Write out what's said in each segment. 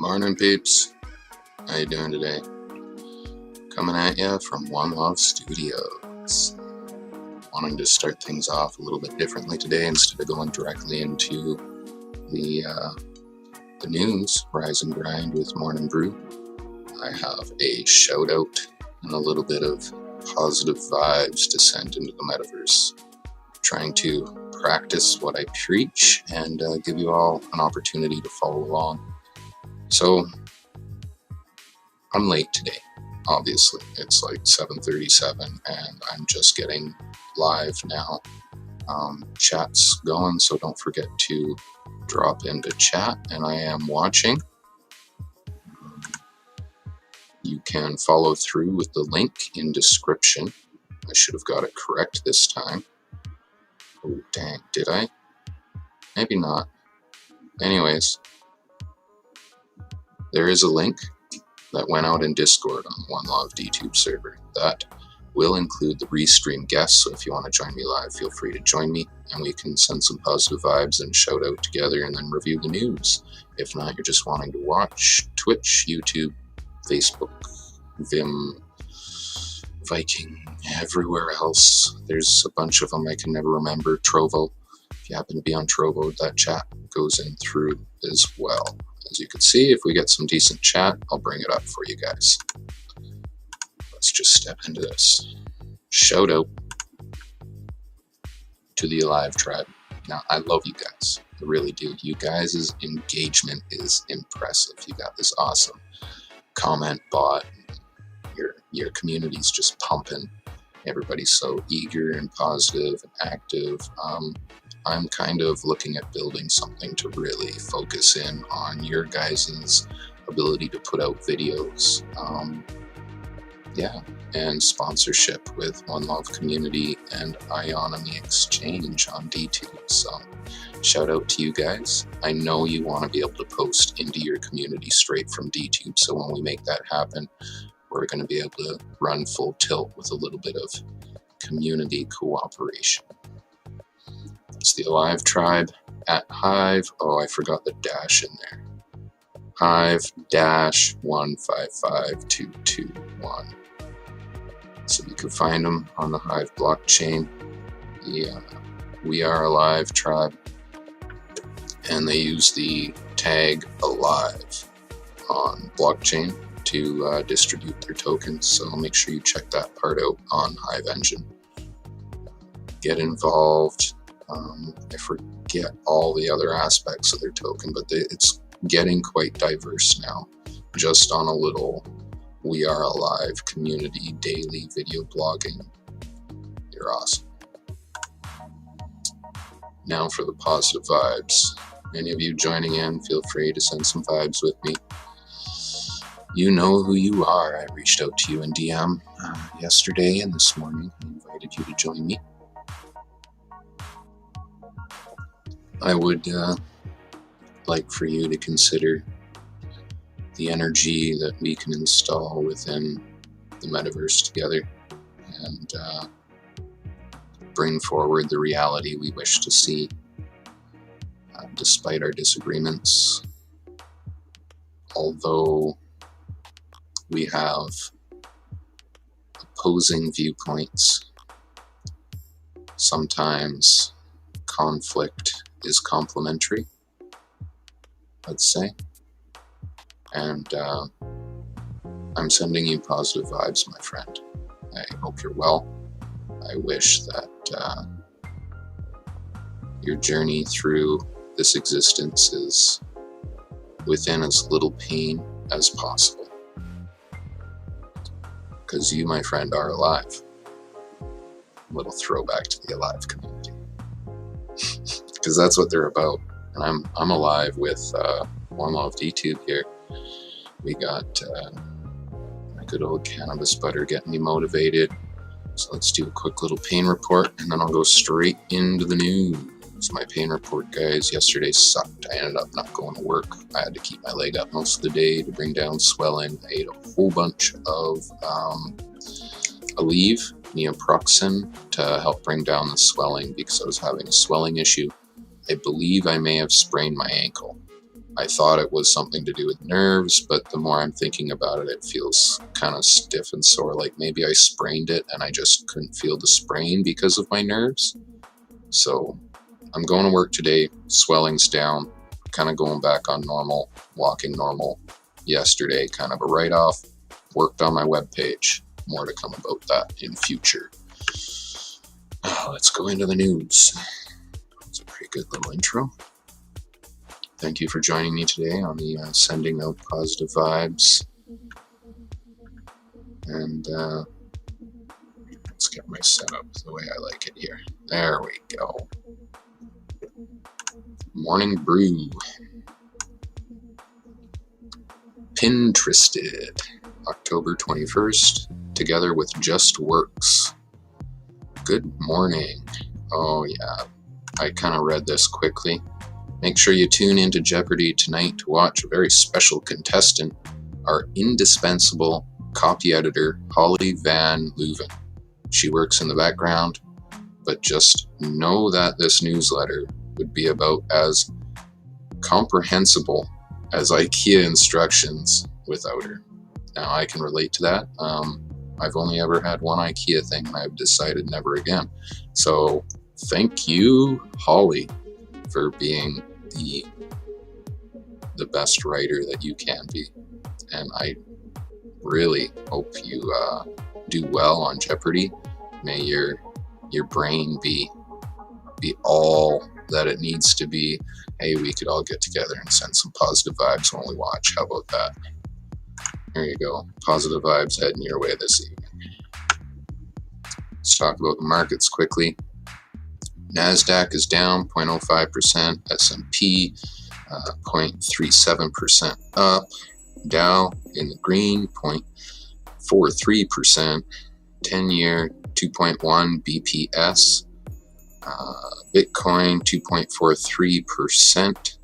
Morning, peeps. How you doing today? Coming at you from One Love Studios. Wanting to start things off a little bit differently today instead of going directly into the news, Rise and Grind with Morning Brew. I have a shout out and a little bit of positive vibes to send into the metaverse. Trying to practice what I preach and give you all an opportunity to follow along. So, I'm late today, obviously. It's like 7:37 and I'm just getting live now. Chat's going, so don't forget to drop into chat, and I am watching. You can follow through with the link in description. I should have got it correct this time. Oh, dang, did I? Maybe not. Anyways, there is a link that went out in Discord on the One Love DTube server that will include the restream guests, so if you want to join me live, feel free to join me, and we can send some positive vibes and shout out together and then review the news. If not, you're just wanting to watch Twitch, YouTube, Facebook, Vim, Viking, everywhere else. There's a bunch of them I can never remember. Trovo. If you happen to be on Trovo, that chat goes in through as well. As you can see, if we get some decent chat, I'll bring it up for you guys. Let's just step into this. Shout out to the Alive tribe. Now, I love you guys. I really do. You guys' engagement is impressive. You got this awesome comment bot. Your community's just pumping. Everybody's so eager and positive and active. I'm kind of looking at building something to really focus in on your guys' ability to put out videos. And sponsorship with One Love Community and Ionomy Exchange on DTube. So, shout out to you guys. I know you want to be able to post into your community straight from DTube, so when we make that happen, we're going to be able to run full tilt with a little bit of community cooperation. It's the Alive tribe at Hive. Oh, I forgot the dash in there. Hive-155221. So you can find them on the Hive blockchain. We Are Alive tribe. And they use the tag Alive on blockchain to distribute their tokens. So make sure you check that part out on Hive Engine. Get involved. I forget all the other aspects of their token, but it's getting quite diverse now. Just on a little We Are Alive community daily video blogging. You're awesome. Now for the positive vibes. Any of you joining in, feel free to send some vibes with me. You know who you are. I reached out to you in DM yesterday and this morning. I invited you to join me. I would like for you to consider the energy that we can install within the metaverse together and bring forward the reality we wish to see despite our disagreements. Although we have opposing viewpoints, sometimes conflict is complementary, let's say. And I'm sending you positive vibes, my friend. I hope you're well. I wish that your journey through this existence is within as little pain as possible. Because you, my friend, are alive. A little throwback to the Alive community. Because that's what they're about. And I'm alive with One Love DTube here. We got my good old cannabis butter getting me motivated. So let's do a quick little pain report, and then I'll go straight into the news. My pain report, guys. Yesterday sucked. I ended up not going to work. I had to keep my leg up most of the day to bring down swelling. I ate a whole bunch of Aleve, neoproxen, to help bring down the swelling because I was having a swelling issue. I believe I may have sprained my ankle. I thought it was something to do with nerves, but the more I'm thinking about it, it feels kind of stiff and sore, like maybe I sprained it and I just couldn't feel the sprain because of my nerves. So I'm going to work today, swelling's down, kind of going back on normal, walking normal. Yesterday, kind of a write-off, worked on my webpage. More to come about that in future. Let's go into the news. That's a pretty good little intro. Thank you for joining me today on the Sending Out Positive Vibes. And let's get my setup the way I like it here. There we go. Morning Brew. Pinterested. October 21st. Together with Just Works. Good morning. Oh yeah. I kind of read this quickly. Make sure you tune into Jeopardy tonight to watch a very special contestant, our indispensable copy editor, Holly Van Leuven. She works in the background, but just know that this newsletter would be about as comprehensible as IKEA instructions without her. Now, I can relate to that. I've only ever had one IKEA thing, and I've decided never again. So, thank you, Holly, for being the best writer that you can be, and I really hope you do well on Jeopardy. May your brain be all that it needs to be. Hey, we could all get together and send some positive vibes when we watch. How about that? There you go. Positive vibes heading your way this evening. Let's talk about the markets quickly. NASDAQ is down 0.05%, S&P 0.37% up, Dow in the green 0.43%, 10-year 2.1 BPS, Bitcoin 2.43%,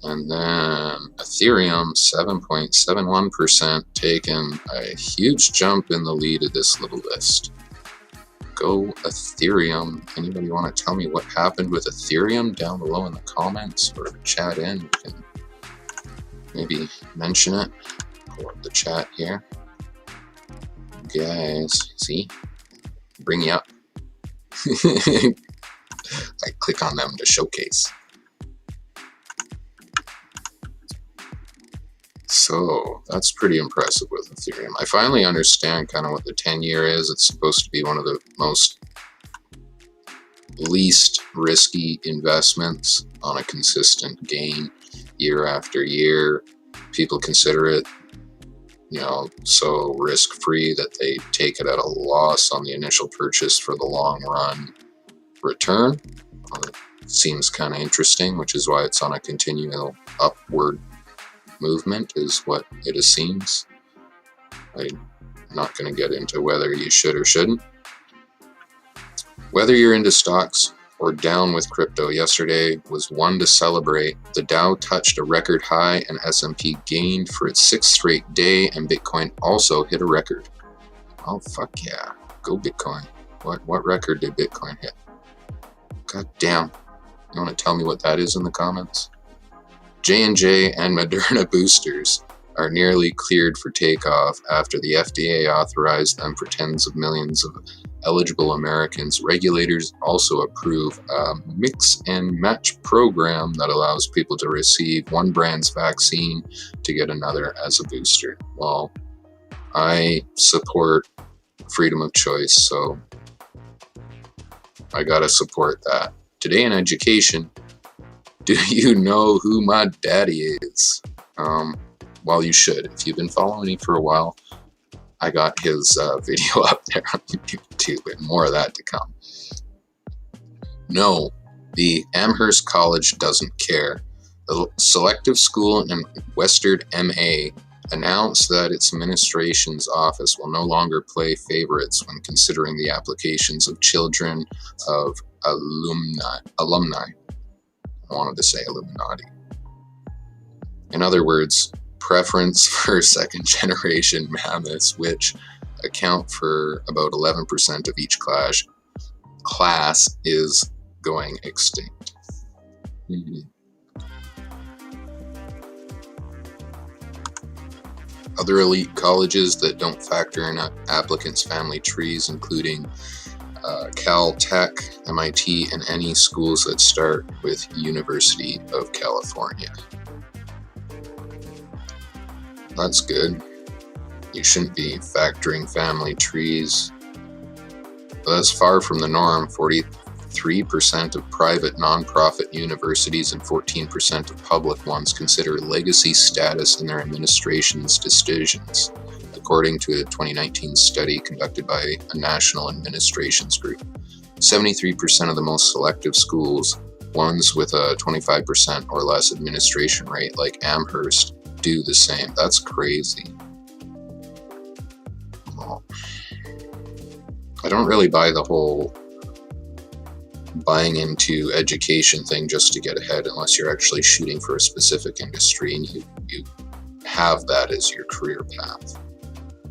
and then Ethereum 7.71%, taking a huge jump in the lead of this little list. Go Ethereum. Anybody want to tell me what happened with Ethereum down below in the comments or chat in? You can maybe mention it. Pull up the chat here. Guys, see? Bring you up. I click on them to showcase. So that's pretty impressive with Ethereum. I finally understand kind of what the 10-year is. It's supposed to be one of the most least risky investments on a consistent gain year after year. People consider it, so risk-free that they take it at a loss on the initial purchase for the long run return. It seems kind of interesting, which is why it's on a continual upward movement, is what it seems. I'm not going to get into whether you should or shouldn't. Whether you're into stocks or down with crypto, yesterday was one to celebrate. The Dow touched a record high and S&P gained for its 6th straight day, and Bitcoin also hit a record. Oh, fuck yeah. Go Bitcoin. What record did Bitcoin hit? God damn. You want to tell me what that is in the comments? J&J and Moderna boosters are nearly cleared for takeoff after the FDA authorized them for tens of millions of eligible Americans. Regulators also approve a mix and match program that allows people to receive one brand's vaccine to get another as a booster. Well, I support freedom of choice, so I gotta support that. Today in education, do you know who my daddy is? Well, you should. If you've been following me for a while, I got his video up there on YouTube, and more of that to come. No, the Amherst College doesn't care. The selective school in Western MA announced that its administration's office will no longer play favorites when considering the applications of children of alumni. I wanted to say Illuminati. In other words, preference for second-generation mammoths, which account for about 11% of each class, is going extinct. Other elite colleges that don't factor in applicants' family trees, including Cal Tech, MIT, and any schools that start with University of California. That's good. You shouldn't be factoring family trees. But that's far from the norm. 43% of private nonprofit universities and 14% of public ones consider legacy status in their administration's decisions, according to a 2019 study conducted by a national administrations group. 73% of the most selective schools, ones with a 25% or less administration rate like Amherst, do the same. That's crazy. Well, I don't really buy the whole buying into education thing just to get ahead unless you're actually shooting for a specific industry and you have that as your career path.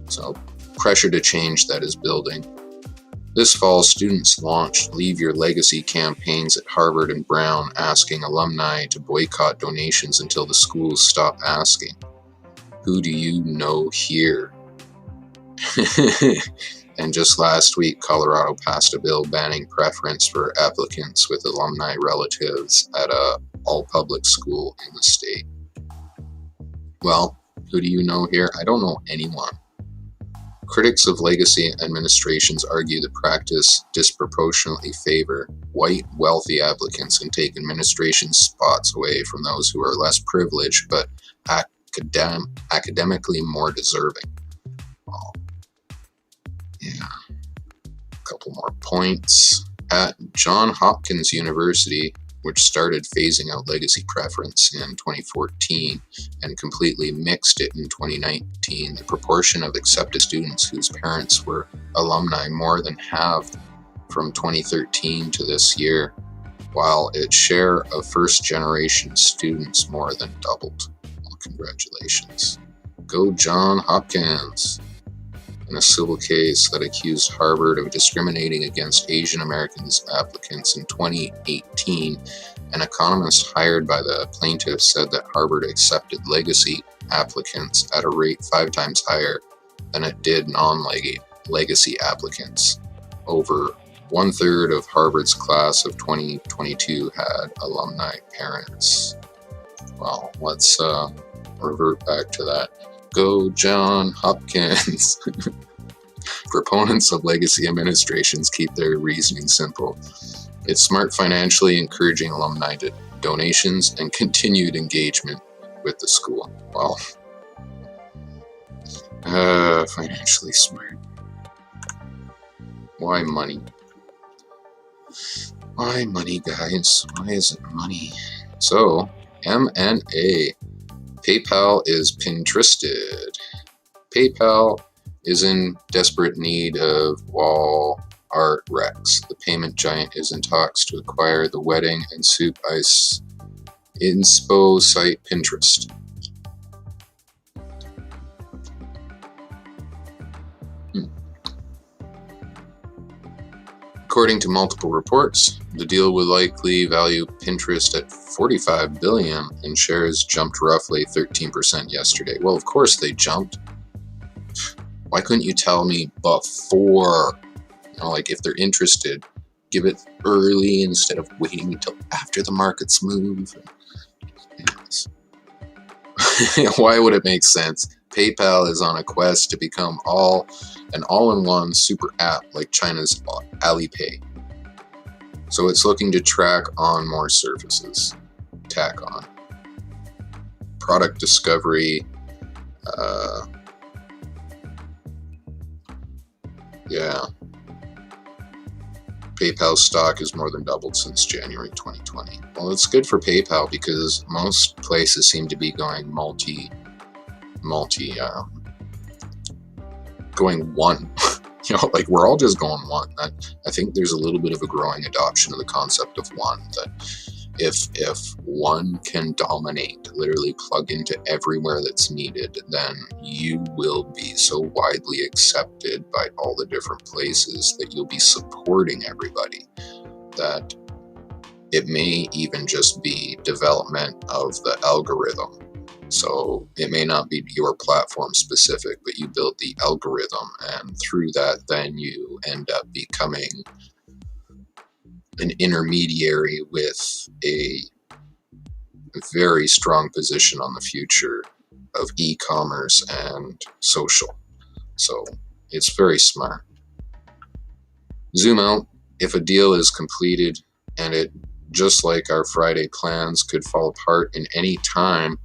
So pressure to change that is building. This fall, students launched Leave Your Legacy campaigns at Harvard and Brown, asking alumni to boycott donations until the schools stop asking. Who do you know here? And just last week, Colorado passed a bill banning preference for applicants with alumni relatives at a all-public school in the state. Well, who do you know here? I don't know anyone. Critics of legacy administrations argue the practice disproportionately favor white, wealthy applicants and take administration spots away from those who are less privileged but academically more deserving. Well, yeah. A couple more points. At Johns Hopkins University, which started phasing out legacy preference in 2014 and completely mixed it in 2019, the proportion of accepted students whose parents were alumni more than halved from 2013 to this year, while its share of first-generation students more than doubled. Well, congratulations. Go Johns Hopkins! In a civil case that accused Harvard of discriminating against Asian Americans applicants in 2018, an economist hired by the plaintiff said that Harvard accepted legacy applicants at a rate 5 times higher than it did non-legacy applicants. Over 1/3 of Harvard's class of 2022 had alumni parents. Well, let's revert back to that. Go Johns Hopkins! Proponents of legacy administrations keep their reasoning simple. It's smart financially, encouraging alumni donations and continued engagement with the school. Well, financially smart. Why money? Why money, guys? Why is it money? So, M&A. PayPal is Pinterested. PayPal is in desperate need of wall art recs. The payment giant is in talks to acquire the wedding and soup ice inspo site Pinterest. According to multiple reports, the deal would likely value Pinterest at $45 billion, and shares jumped roughly 13% yesterday. Well, of course they jumped. Why couldn't you tell me before? Like if they're interested, give it early instead of waiting until after the markets move. Why would it make sense? PayPal is on a quest to become an all-in-one super app like China's Alipay. So it's looking to tack on more services. Product discovery. PayPal stock has more than doubled since January 2020. Well, it's good for PayPal because most places seem to be going going one. Like we're all just going one. I think there's a little bit of a growing adoption of the concept of one, that if one can dominate, literally plug into everywhere that's needed, then you will be so widely accepted by all the different places that you'll be supporting everybody that it may even just be development of the algorithm So it may not be your platform specific, but you build the algorithm, and through that, then you end up becoming an intermediary with a very strong position on the future of e-commerce and social. So it's very smart. Zoom out. If a deal is completed and it, just like our Friday plans, could fall apart in any time,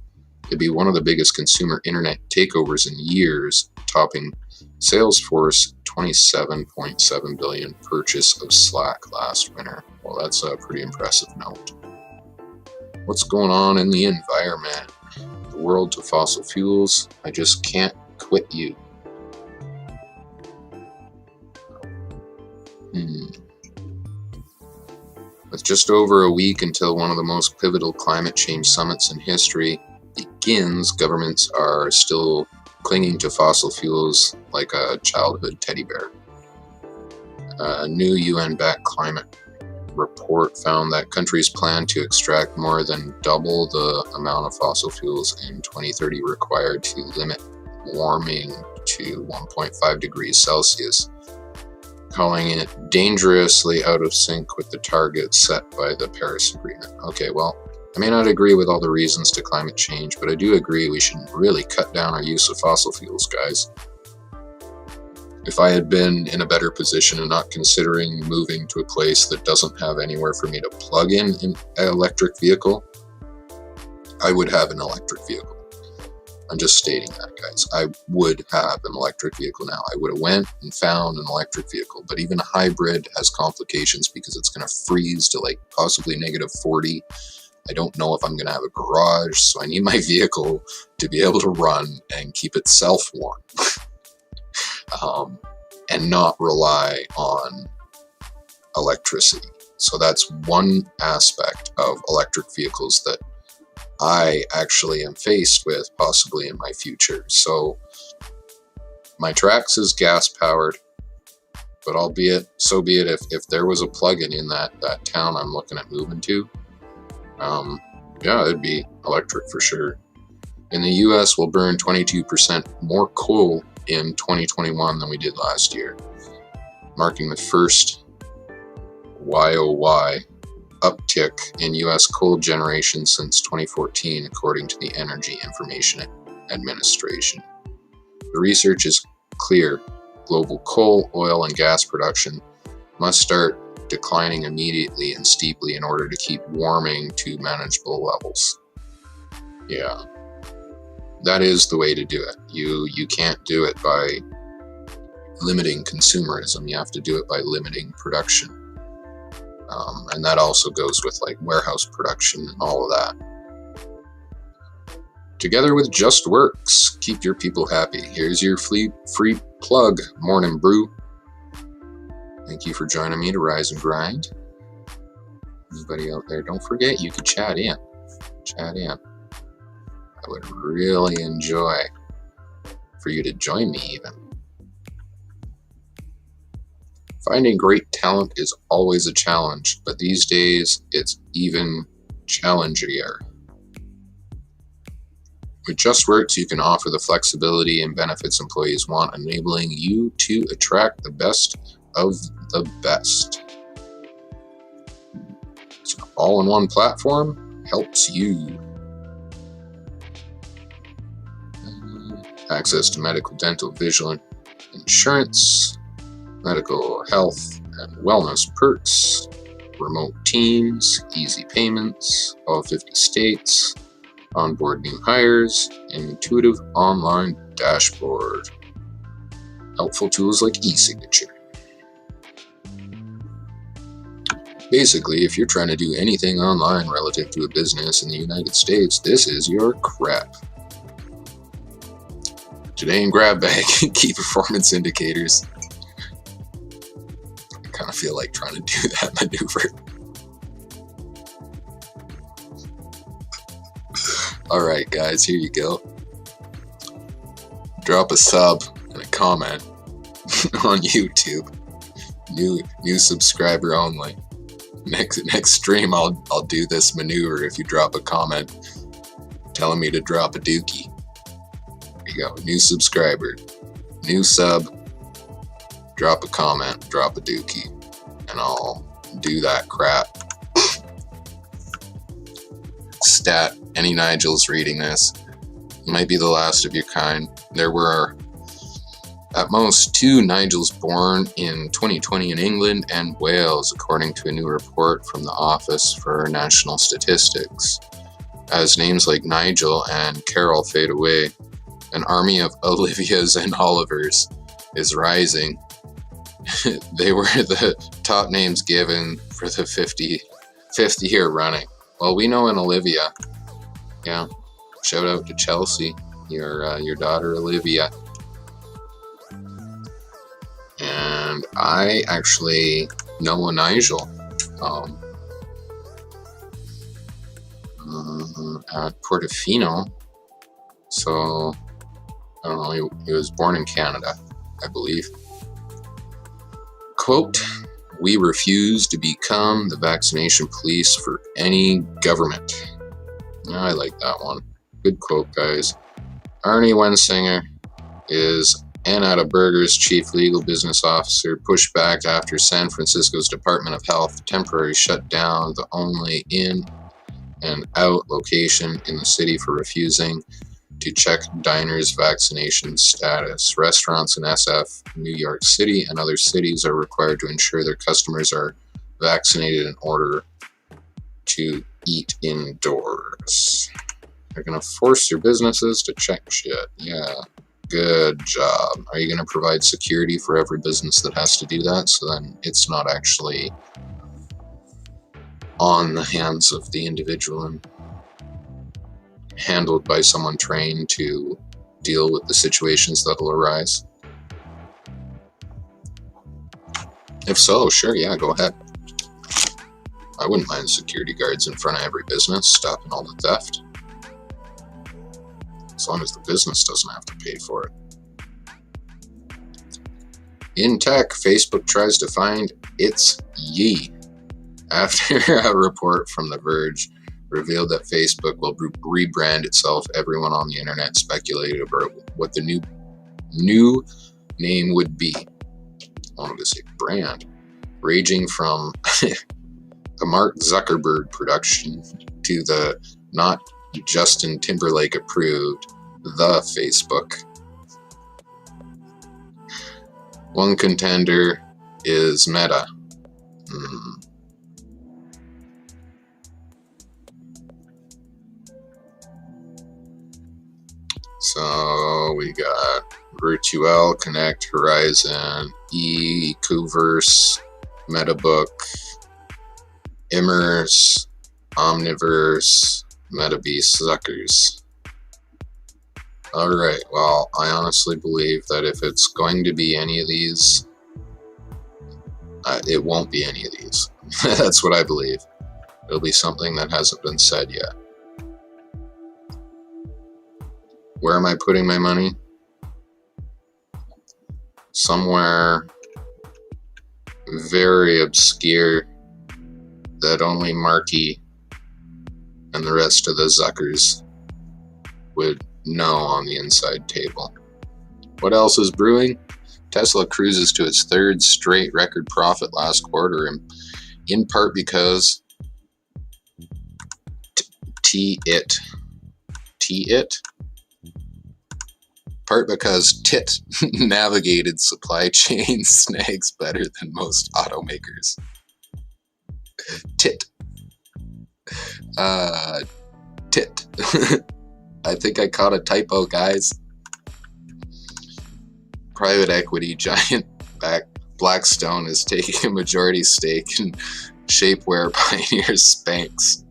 it'd be one of the biggest consumer internet takeovers in years, topping Salesforce $27.7 billion purchase of Slack last winter. Well, that's a pretty impressive note. What's going on in the environment? The world to fossil fuels. I just can't quit you. With just over a week until one of the most pivotal climate change summits in history begins, governments are still clinging to fossil fuels like a childhood teddy bear. A new UN-backed climate report found that countries plan to extract more than double the amount of fossil fuels in 2030 required to limit warming to 1.5 degrees Celsius, calling it dangerously out of sync with the targets set by the Paris Agreement. Okay, well, I may not agree with all the reasons to climate change, but I do agree we should really cut down our use of fossil fuels, guys. If I had been in a better position and not considering moving to a place that doesn't have anywhere for me to plug in an electric vehicle, I would have an electric vehicle. I'm just stating that, guys. I would have an electric vehicle now. I would have went and found an electric vehicle, but even a hybrid has complications because it's going to freeze to like possibly -40. I don't know if I'm going to have a garage, so I need my vehicle to be able to run and keep itself warm. And not rely on electricity. So that's one aspect of electric vehicles that I actually am faced with possibly in my future. So my Trax is gas powered, but so be it if there was a plug-in in that town I'm looking at moving to. Yeah, it'd be electric for sure. In the US, we'll burn 22% more coal in 2021 than we did last year, marking the first YOY uptick in U.S. coal generation since 2014, according to the Energy Information Administration. The research is clear. Global coal, oil, and gas production must start declining immediately and steeply in order to keep warming to manageable levels. Yeah. That is the way to do it. You can't do it by limiting consumerism. You have to do it by limiting production. And that also goes with like warehouse production and all of that. Together with Just Works, keep your people happy. Here's your free plug, Morning Brew. Thank you for joining me to Rise and Grind. Anybody out there, don't forget you can chat in. I would really enjoy for you to join me even. Finding great talent is always a challenge, but these days it's even challengier. With Just Works, you can offer the flexibility and benefits employees want, enabling you to attract the best of the best. So all-in-one platform helps you. Access to medical, dental, vision, insurance, medical, health, and wellness perks, remote teams, easy payments, all 50 states, onboard new hires, intuitive online dashboard, helpful tools like e-signature. Basically, if you're trying to do anything online relative to a business in the United States, this is your crap. Today in Grab Bag, key performance indicators. I kind of feel like trying to do that maneuver. Alright guys, here you go. Drop a sub and a comment on YouTube. New subscriber only. Next stream I'll do this maneuver if you drop a comment telling me to drop a dookie. There you go, new subscriber, new sub, drop a comment, drop a dookie, and I'll do that crap. Stat, any Nigels reading this, you might be the last of your kind. There were at most 2 Nigels born in 2020 in England and Wales, according to a new report from the Office for National Statistics. As names like Nigel and Carol fade away, an army of Olivias and Olivers is rising. They were the top names given for the 55th year running. Well, we know an Olivia. Yeah, shout out to Chelsea, your daughter Olivia. And I actually know a Nigel at Portofino. So, I don't know, he was born in Canada, I believe. Quote, "We refuse to become the vaccination police for any government." I like that one. Good quote, guys. Arnie Wensinger is Anna Burger's chief legal business officer, pushed back after San Francisco's Department of Health temporarily shut down the only in and out location in the city for refusing to check diners' vaccination status. Restaurants in SF, New York City, and other cities are required to ensure their customers are vaccinated in order to eat indoors. They're going to force your businesses to check shit. Yeah. Good job. Are you going to provide security for every business that has to do that, so then it's not actually on the hands of the individual and handled by someone trained to deal with the situations that'll arise? If so, sure, yeah, go ahead. I wouldn't mind security guards in front of every business stopping all the theft. As long as the business doesn't have to pay for it. In tech, Facebook tries to find its ye after a report from The Verge revealed that Facebook will rebrand itself. Everyone on the internet speculated about what the new name would be. I wanted to say brand, ranging from a Mark Zuckerberg production to the not Justin Timberlake approved The Facebook. One contender is Meta. So we got Virtual, Connect, Horizon, Ecoverse, MetaBook, Immerse, Omniverse, MetaBeast, Zuckers. Alright, well, I honestly believe that if it's going to be any of these, it won't be any of these. That's what I believe. It'll be something that hasn't been said yet. Where am I putting my money? Somewhere very obscure that only Marky and the rest of the Zuckers would know on the inside table. What else is brewing? Tesla cruises to its 3rd straight record profit last quarter, in part because Part because TIT navigated supply chain snags better than most automakers. TIT. TIT. I think I caught a typo, guys. Private equity giant Blackstone is taking a majority stake in shapewear pioneer Spanx.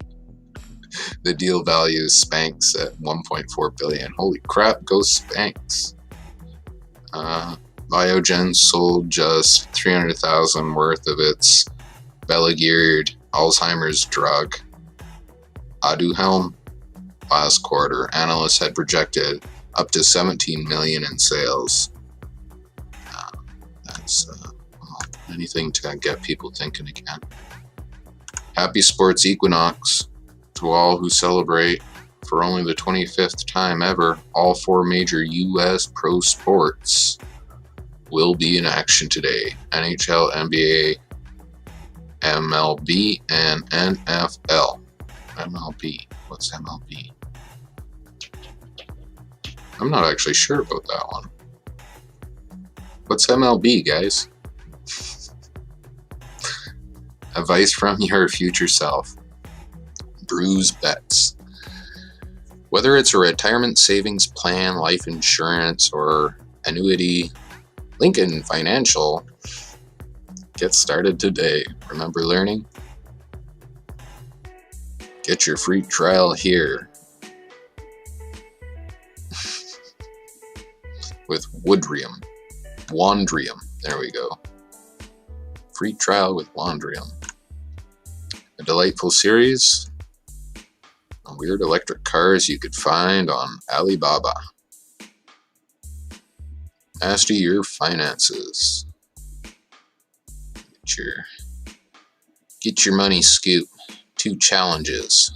The deal values Spanx at $1.4 billion. Holy crap, go Spanx. Biogen sold just $300,000 worth of its Beleaguered Alzheimer's drug, Aduhelm, last quarter. Analysts had projected up to $17 million in sales. That's anything to get people thinking again. Happy Sports Equinox to all who celebrate for only the 25th time ever, all 4 major U.S. pro sports will be in action today. NHL, NBA, MLB, and NFL. MLB. What's MLB? I'm not actually sure about that one. What's MLB, guys? Advice from your future self. Brew's bets. Whether it's a retirement savings plan, life insurance, or annuity, Lincoln Financial. Get started today. Remember learning? Get your free trial here. With Wandrium. There we go. Free trial with Wandrium. A delightful series of weird electric cars you could find on Alibaba. Master your finances. Get your money scoop. 2 challenges.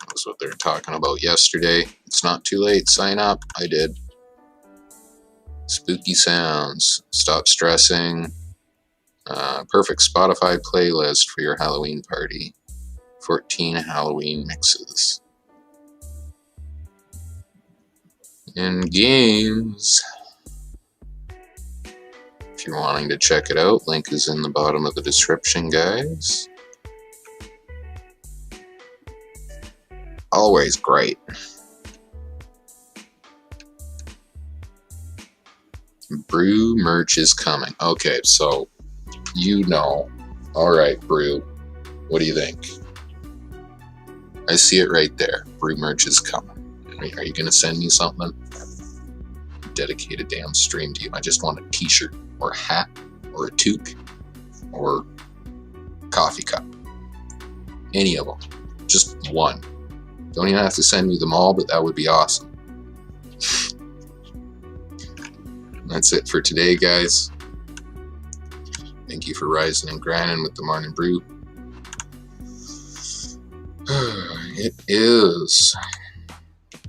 That's what they're talking about yesterday. It's not too late. Sign up. I did. Spooky sounds. Stop stressing. Perfect Spotify playlist for your Halloween party. 14 Halloween mixes. And games. If you're wanting to check it out, link is in the bottom of the description, guys. Always great. Brew merch is coming. Okay, so you know. Alright, Brew. What do you think? I see it right there. Brew merch is coming. Are you going to send me something? Dedicate a damn stream to you. I just want a t-shirt or a hat or a toque or coffee cup. Any of them. Just one. Don't even have to send me them all, but that would be awesome. That's it for today, guys. Thank you for rising and grinding with the Morning Brew. It is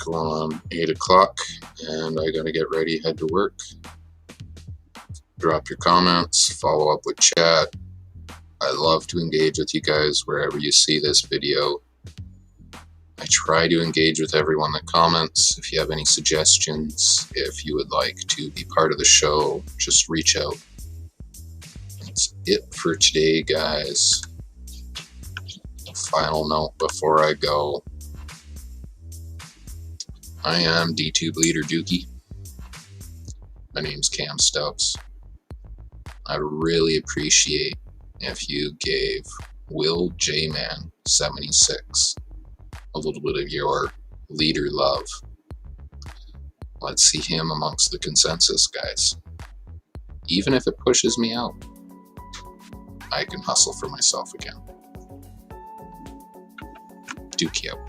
going on 8 o'clock, and I gotta get ready, head to work. Drop your comments, follow up with chat. I love to engage with you guys wherever you see this video. I try to engage with everyone that comments. If you have any suggestions, if you would like to be part of the show, just reach out. That's it for today, guys. Final note before I go. I am DTube Leader Dookie. My name's Cam Stouts. I'd really appreciate if you gave Will J-Man 76 a little bit of your leader love. Let's see him amongst the consensus, guys. Even if it pushes me out, I can hustle for myself again. Dookie out.